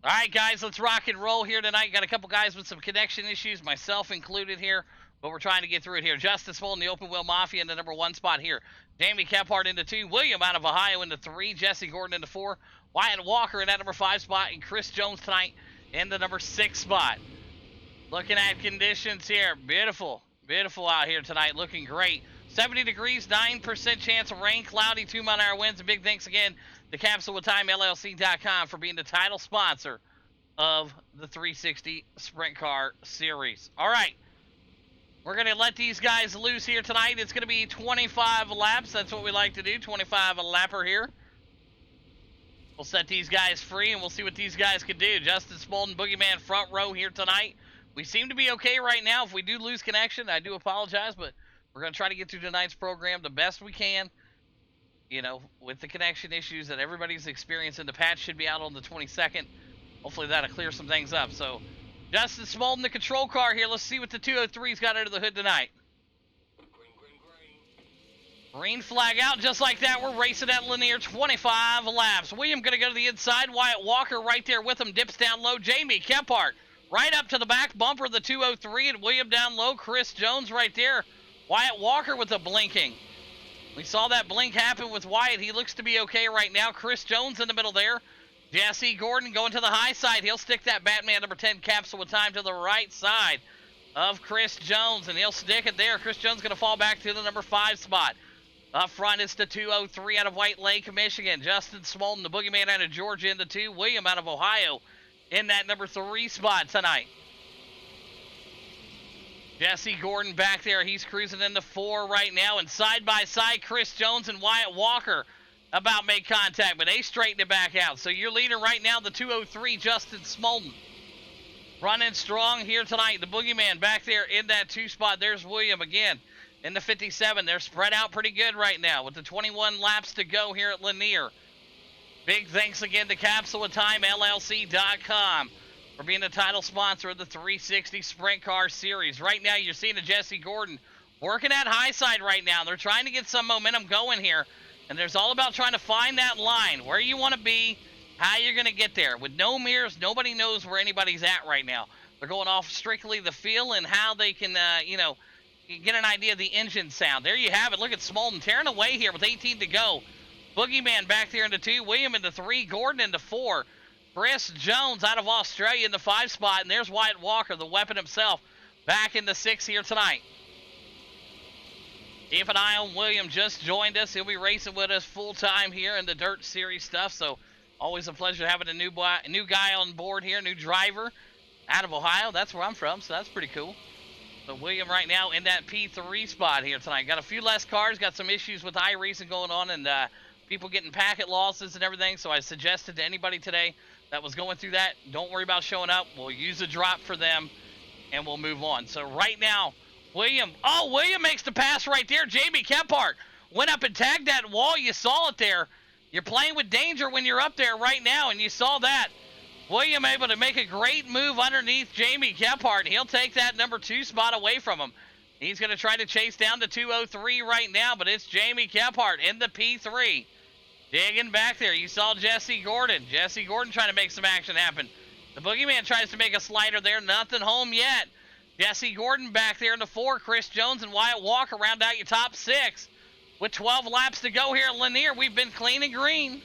All right, guys, let's rock and roll here tonight. Got a couple guys with some connection issues, myself included here, but we're trying to get through it here. Justice Full in the Open Wheel Mafia in the number 1 spot here. Jamie Kephart into 2. William out of Ohio into 3. Jesse Gordon into 4. Wyatt Walker in that number 5 spot. And Chris Jones tonight in the number 6 spot. Looking at conditions here. Beautiful. Beautiful out here tonight. Looking great. 70 degrees, 9% chance of rain, cloudy, 2-mile-an-hour winds. And big thanks again to CapsuleWithTimeLLC.com for being the title sponsor of the 360 Sprint Car Series. All right, we're going to let these guys loose here tonight. It's going to be 25 laps. That's what we like to do, 25 a lapper here. We'll set these guys free, and we'll see what these guys can do. Justin Spolden, Boogeyman, front row here tonight. We seem to be okay right now. If we do lose connection, I do apologize, but we're going to try to get through tonight's program the best we can. You know, with the connection issues that everybody's experiencing, the patch should be out on the 22nd. Hopefully that'll clear some things up. So, Justin Smolden, the control car here. Let's see what the 203's got under the hood tonight. Green flag out just like that. We're racing at Lanier, 25 laps. William going to go to the inside. Wyatt Walker right there with him. Dips down low. Jamie Kephart right up to the back bumper of the 203. And William down low. Chris Jones right there. Wyatt Walker with the blinking. We saw that blink happen with Wyatt. He looks to be okay right now. Chris Jones in the middle there. Jesse Gordon going to the high side. He'll stick that Batman number 10 capsule with time to the right side of Chris Jones, and he'll stick it there. Chris Jones going to fall back to the number 5 spot. Up front is the 203 out of White Lake, Michigan. Justin Smolden, the Boogeyman out of Georgia in the 2. William out of Ohio in that number 3 spot tonight. Jesse Gordon back there. He's cruising in the 4 right now. And side by side, Chris Jones and Wyatt Walker about make contact, but they straighten it back out. So your leader right now, the 203, Justin Smolden. Running strong here tonight. The Boogeyman back there in that 2 spot. There's William again in the 57. They're spread out pretty good right now with the 21 laps to go here at Lanier. Big thanks again to CapsuleWithTimeLLC.com for being the title sponsor of the 360 Sprint Car Series. Right now, you're seeing a Jesse Gordon working at high side right now. They're trying to get some momentum going here, and there's all about trying to find that line, where you want to be, how you're going to get there. With no mirrors, nobody knows where anybody's at right now. They're going off strictly the feel and how they can, get an idea of the engine sound. There you have it. Look at Smolden tearing away here with 18 to go. Boogeyman back there into 2, William into 3, Gordon into 4. Chris Jones out of Australia in the 5 spot, and there's Wyatt Walker, the weapon himself, back in the 6 here tonight. Keep an eye on William, just joined us. He'll be racing with us full-time here in the Dirt Series stuff, so always a pleasure having a new guy on board here, new driver out of Ohio. That's where I'm from, so that's pretty cool. So William right now in that P3 spot here tonight. Got a few less cars, got some issues with iRacing going on, and people getting packet losses and everything, so I suggested to anybody today that was going through that, don't worry about showing up. We'll use a drop for them, and we'll move on. So right now, William makes the pass right there. Jamie Kephart went up and tagged that wall. You saw it there. You're playing with danger when you're up there right now, and you saw that. William able to make a great move underneath Jamie Kephart. He'll take that number 2 spot away from him. He's going to try to chase down the 203 right now, but it's Jamie Kephart in the P3. Digging back there. You saw Jesse Gordon. Jesse Gordon trying to make some action happen. The Boogeyman tries to make a slider there. Nothing home yet. Jesse Gordon back there in the 4. Chris Jones and Wyatt Walker round out your top 6. With 12 laps to go here at Lanier, we've been clean and green.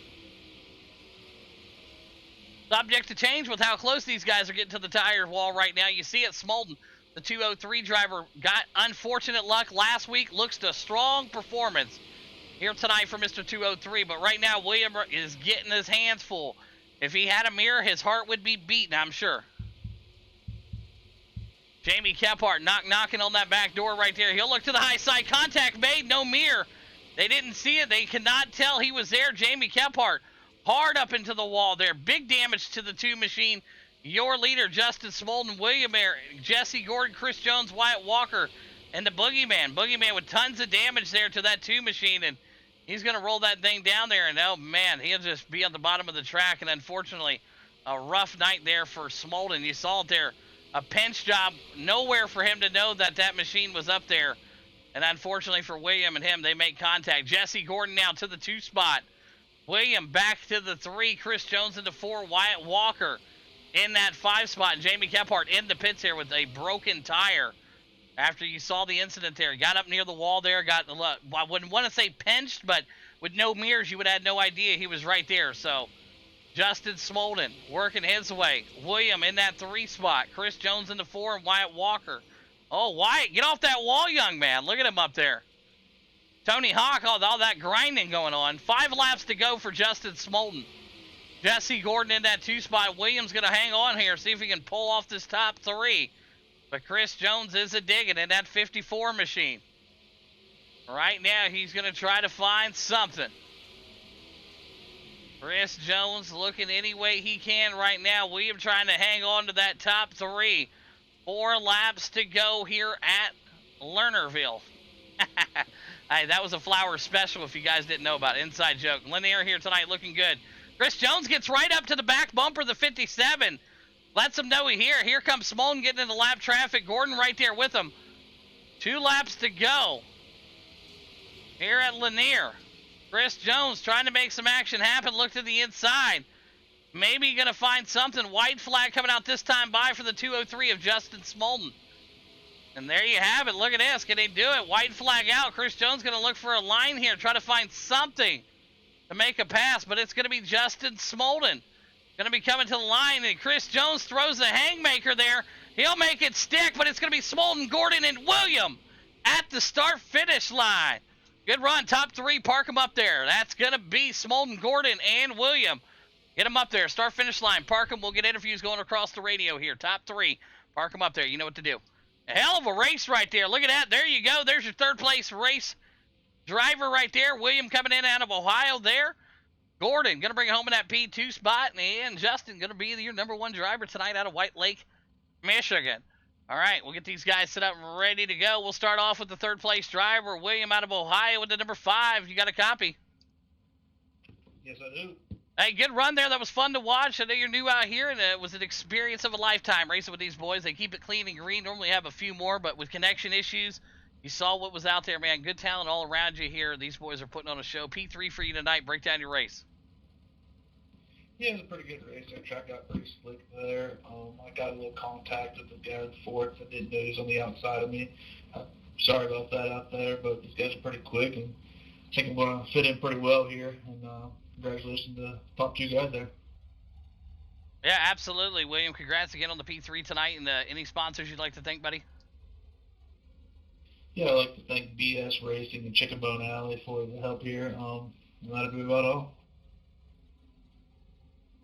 Subject to change with how close these guys are getting to the tire wall right now. You see it, Smolden, the 203 driver, got unfortunate luck last week. Looks to a strong performance here tonight for Mr. 203, but right now William is getting his hands full. If he had a mirror, his heart would be beating, I'm sure. Jamie Kephart knocking on that back door right there. He'll look to the high side. Contact made, no mirror. They didn't see it. They could not tell he was there. Jamie Kephart hard up into the wall there. Big damage to the 2 machine. Your leader, Justin Smolden, William Air, Jesse Gordon, Chris Jones, Wyatt Walker, and the Boogeyman. Boogeyman with tons of damage there to that 2 machine, and he's going to roll that thing down there, and oh man, he'll just be on the bottom of the track, and unfortunately, a rough night there for Smolden. You saw it there, a pinch job, nowhere for him to know that that machine was up there, and unfortunately for William and him, they make contact. Jesse Gordon now to the 2 spot. William back to the 3, Chris Jones into 4, Wyatt Walker in that 5 spot. And Jamie Kephart in the pits here with a broken tire. After you saw the incident there, got up near the wall there, I wouldn't want to say pinched, but with no mirrors, you would have had no idea he was right there. So Justin Smolden working his way. William in that 3 spot. Chris Jones in the 4 and Wyatt Walker. Oh, Wyatt, get off that wall, young man. Look at him up there. Tony Hawk, all that grinding going on. 5 laps to go for Justin Smolden. Jesse Gordon in that 2 spot. Williams going to hang on here, see if he can pull off this top 3. But Chris Jones is a digging in that 54 machine. Right now, he's going to try to find something. Chris Jones looking any way he can right now. William trying to hang on to that top 3. 4 laps to go here at Lernerville. Hey, that was a Flower special if you guys didn't know about it. Inside joke. Lanier here tonight looking good. Chris Jones gets right up to the back bumper, the 57. Lets him know here. Here comes Smolden getting into lap traffic. Gordon right there with him. 2 laps to go here at Lanier. Chris Jones trying to make some action happen. Look to the inside. Maybe going to find something. White flag coming out this time by for the 203 of Justin Smolden. And there you have it. Look at this. Can they do it? White flag out. Chris Jones going to look for a line here. Try to find something to make a pass. But it's going to be Justin Smolden. Going to be coming to the line, and Chris Jones throws the haymaker there. He'll make it stick, but it's going to be Smolden, Gordon, and William at the start-finish line. Good run, top 3, park them up there. That's going to be Smolden, Gordon, and William. Get them up there, start-finish line, park them. We'll get interviews going across the radio here. Top 3, park them up there. You know what to do. A hell of a race right there. Look at that. There you go. There's your third-place race driver right there. William coming in out of Ohio there. Gordon going to bring it home in that P2 spot, and Justin going to be your number 1 driver tonight out of White Lake, Michigan. All right, we'll get these guys set up and ready to go. We'll start off with the 3rd-place driver, William out of Ohio with the number 5. You got a copy? Yes, I do. Hey, good run there. That was fun to watch. I know you're new out here, and it was an experience of a lifetime racing with these boys. They keep it clean and green. Normally have a few more, but with connection issues, you saw what was out there, man. Good talent all around you here. These boys are putting on a show. P3 for you tonight. Break down your race. Yeah, it was a pretty good race. Our track got pretty slick there. I got a little contact with the guy at the fourth. I didn't know he was on the outside of me. Sorry about that out there, but these guys are pretty quick, and I think I'm going to fit in pretty well here. And congratulations to the top 2 guys there. Yeah, absolutely, William. Congrats again on the P3 tonight. And any sponsors you'd like to thank, buddy? Yeah, I'd like to thank BS Racing and Chicken Bone Alley for the help here. That'll be about all.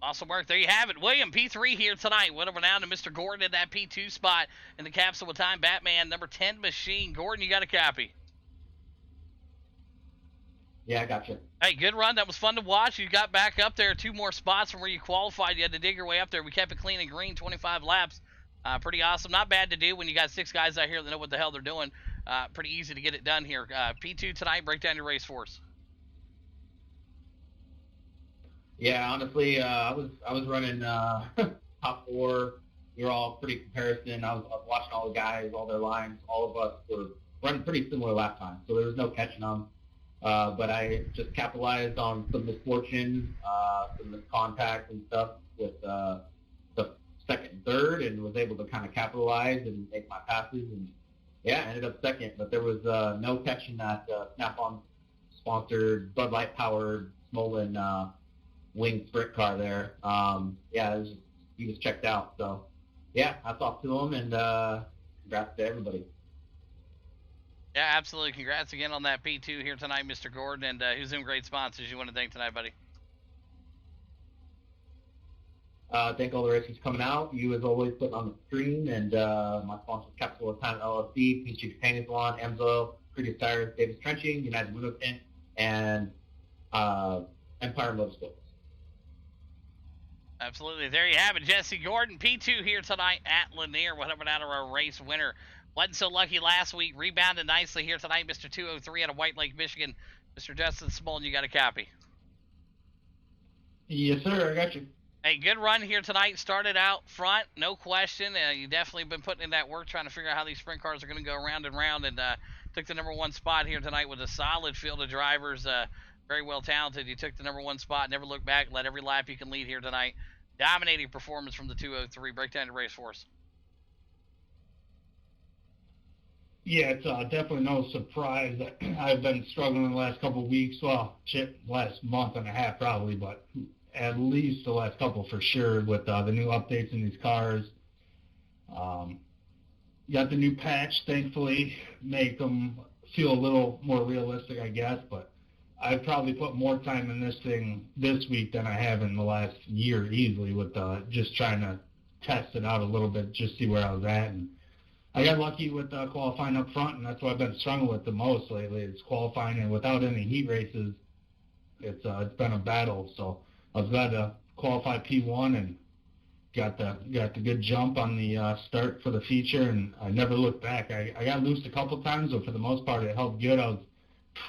Awesome work. There you have it. William, P3 here tonight. Went over down to Mr. Gordon in that P2 spot in the capsule with time. Batman, number 10 machine. Gordon, you got a copy? Yeah, I got you. Hey, good run. That was fun to watch. You got back up there 2 more spots from where you qualified. You had to dig your way up there. We kept it clean and green, 25 laps. Pretty awesome. Not bad to do when you got 6 guys out here that know what the hell they're doing. Pretty easy to get it done here. P2 tonight. Break down your race for us. Yeah, honestly, I was running top 4. We were all pretty comparison. I was watching all the guys, all their lines. All of us were running pretty similar lap time, so there was no catching them. But I just capitalized on some misfortune, some miscontact and stuff with the 2nd and 3rd, and was able to kind of capitalize and make my passes. And yeah, I ended up 2nd, but there was no catching that Snap-on sponsored Bud Light powered Smolden wing sprint car there. Yeah, he was checked out. So yeah, hats off to him, and congrats to everybody. Yeah, absolutely. Congrats again on that P2 here tonight, Mr. Gordon. And who's some great sponsors you want to thank tonight, buddy? Thank all the racers coming out. You, as always, putting on the stream. And my sponsors, Capsule of Time LLC, Peachy Painting Salon, Amzo, Pretty Tires, Davis Trenching, United Window Tint, and Empire Motorsports. Absolutely. There you have it. Jesse Gordon, P2 here tonight at Lanier. We're coming out of our race winner. Wasn't so lucky last week. Rebounded nicely here tonight. Mr. 203 out of White Lake, Michigan. Mr. Justin Smolden, you got a copy? Yes, sir. I got you. Hey, good run here tonight. Started out front, no question. You definitely been putting in that work trying to figure out how these sprint cars are going to go round and round, and took the number 1 spot here tonight with a solid field of drivers. Very well talented. You took the number 1 spot, never looked back, led every lap you can lead here tonight. Dominating performance from the 203. Break down the race for us. Yeah, it's definitely no surprise that I've been struggling the last couple of weeks. Well, shit, last month and a half probably, but at least the last couple for sure with the new updates in these cars. Got the new patch, thankfully, make them feel a little more realistic, I guess. But I've probably put more time in this thing this week than I have in the last year easily with just trying to test it out a little bit, just see where I was at. And I got lucky with qualifying up front, and that's what I've been struggling with the most lately. It's qualifying, and without any heat races, it's been a battle. So I was glad to qualify P1 and got the good jump on the start for the feature, and I never looked back. I got loose a couple times, but for the most part, it held good. I was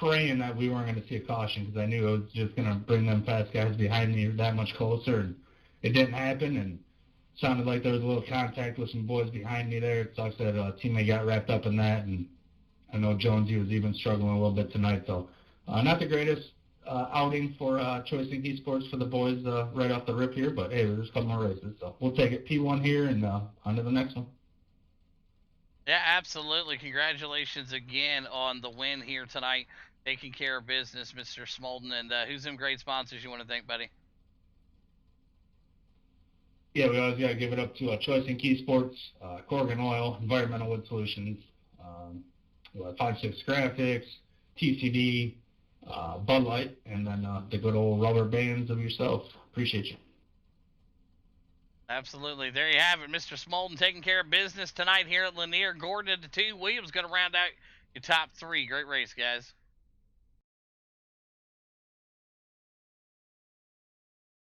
praying that we weren't going to see a caution because I knew it was just going to bring them fast guys behind me that much closer, and it didn't happen. And sounded like there was a little contact with some boys behind me there. It sucks that a teammate got wrapped up in that, and I know Jonesy was even struggling a little bit tonight. So not the greatest outing for Choice Inc. Esports for the boys right off the rip here, but hey, there's a couple more races, so we'll take it. P1 here and on to the next one. Yeah, absolutely. Congratulations again on the win here tonight. Taking care of business, Mr. Smolden. And who's them great sponsors you want to thank, buddy? Yeah, we always got to give it up to Choice Inc. Esports, Corgan Oil, Environmental Wood Solutions, 5-6 Graphics, TCD, Bud Light, and then the good old rubber bands of yourself. Appreciate you. Absolutely. There you have it, Mr. Smolden taking care of business tonight here at Lanier. Gordon into 2. Williams going to round out your top 3. Great race, guys.